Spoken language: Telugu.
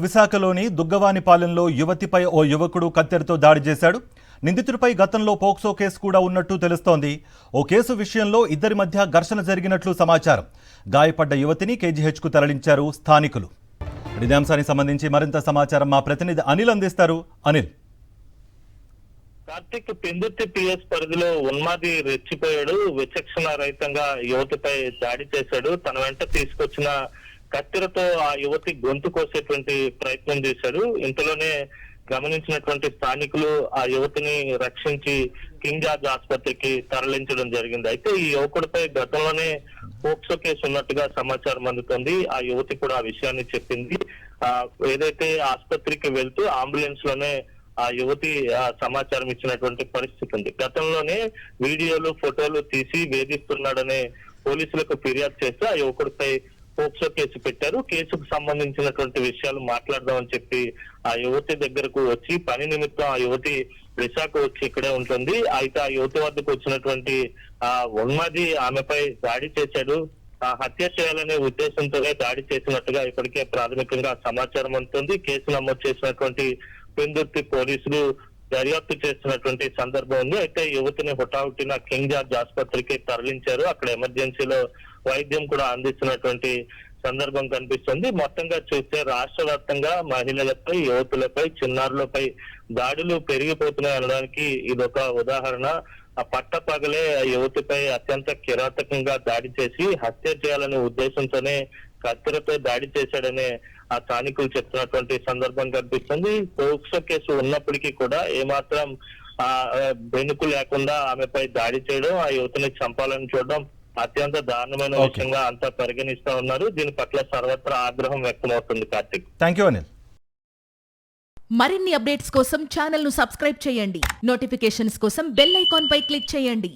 విశాఖలోని దుగ్గవానిపాలెంలో యువతిపై ఓ యువకుడు కత్తెరతో దాడి చేశాడు. నిందితుడిపై గతంలో పోక్సో కేసు కూడా ఉన్నట్టు తెలుస్తోంది. ఓ కేసు విషయంలో ఇద్దరి మధ్య ఘర్షణ జరిగినట్లు సమాచారం. గాయపడ్డ యువతిని కేజీహెచ్కు తరలించారు స్థానికులు. ఇదే అంశానికి సంబంధించి మరింత సమాచారం మా ప్రతినిధి అనిల్ అందిస్తారు. అనిల్. కార్తిక్, పెందుర్తి పిఎస్ పరిధిలో ఉన్మాది రెచ్చిపోయాడు. విచక్షణ రహితంగా యువతిపై దాడి చేశాడు. తన వెంట తీసుకొచ్చిన కత్తెరతో ఆ యువతి గొంతు కోసేటువంటి ప్రయత్నం చేశాడు. ఇంతలోనే గమనించినటువంటి స్థానికులు ఆ యువతిని రక్షించి కింగ్ జార్జ్ ఆసుపత్రికి తరలించడం జరిగింది. అయితే ఈ యువకుడిపై గతంలోనే పోక్సో కేసు ఉన్నట్టుగా సమాచారం అందుతుంది. ఆ యువతి కూడా ఆ విషయాన్ని చెప్పింది. ఏదైతే ఆసుపత్రికి వెళ్తూ అంబులెన్స్ లోనే ఆ యువతి సమాచారం ఇచ్చినటువంటి పరిస్థితి ఉంది. గతంలోనే వీడియోలు, ఫోటోలు తీసి వేధిస్తున్నాడనే పోలీసులకు ఫిర్యాదు చేస్తే ఆ యువకుడిపై పోక్సో కేసు పెట్టారు. కేసుకు సంబంధించినటువంటి విషయాలు మాట్లాడదామని చెప్పి ఆ యువతి దగ్గరకు వచ్చి పని నిమిత్తం ఆ యువతి విశాఖ వచ్చి ఇక్కడే ఉంటుంది. అయితే ఆ యువతి వద్దకు వచ్చినటువంటి ఉన్మాది ఆమెపై దాడి చేశాడు. హత్య చేయాలనే ఉద్దేశంతోనే దాడి చేసినట్టుగా ఇప్పటికే ప్రాథమికంగా సమాచారం అందుతుంది. కేసు నమోదు చేసినటువంటి పెందుర్తి పోలీసులు దర్యాప్తు చేస్తున్నటువంటి సందర్భం ఉంది. అయితే యువతిని హుటాహుటిన కింగ్ జార్జ్ ఆసుపత్రికి తరలించారు. అక్కడ ఎమర్జెన్సీలో వైద్యం కూడా అందిస్తున్నటువంటి సందర్భం కనిపిస్తుంది. మొత్తంగా చూస్తే రాష్ట్ర వ్యాప్తంగా మహిళలపై, యువతులపై, చిన్నారులపై దాడులు పెరిగిపోతున్నాయి అనడానికి ఇదొక ఉదాహరణ. ఆ పట్టపగలే ఆ యువతిపై అత్యంత కిరాతకంగా దాడి చేసి హత్య చేయాలనే ఉద్దేశంతోనే కత్తెరతో దాడి చేశాడనే ఆ స్థానికులు చెప్తున్నటువంటి సందర్భం కనిపిస్తుంది. పోక్సో కేసు ఉన్నప్పటికీ కూడా ఏమాత్రం బెనుకు లేకుండా ఆమెపై దాడి చేయడం, ఆ యువతిని చంపాలని చూడడం అత్యంత దారుణమైన విషయంగా అంతా పరిగణిస్తా ఉన్నారు. దీని పట్ల సర్వత్రా ఆగ్రహం వ్యక్తమవుతుంది. కార్తిక్, థాంక్యూ అనిల్. మరిన్ని అప్డేట్స్ కోసం ఛానల్ ను సబ్స్క్రైబ్ చేయండి. నోటిఫికేషన్స్ కోసం బెల్ ఐకాన్ పై క్లిక్ చేయండి.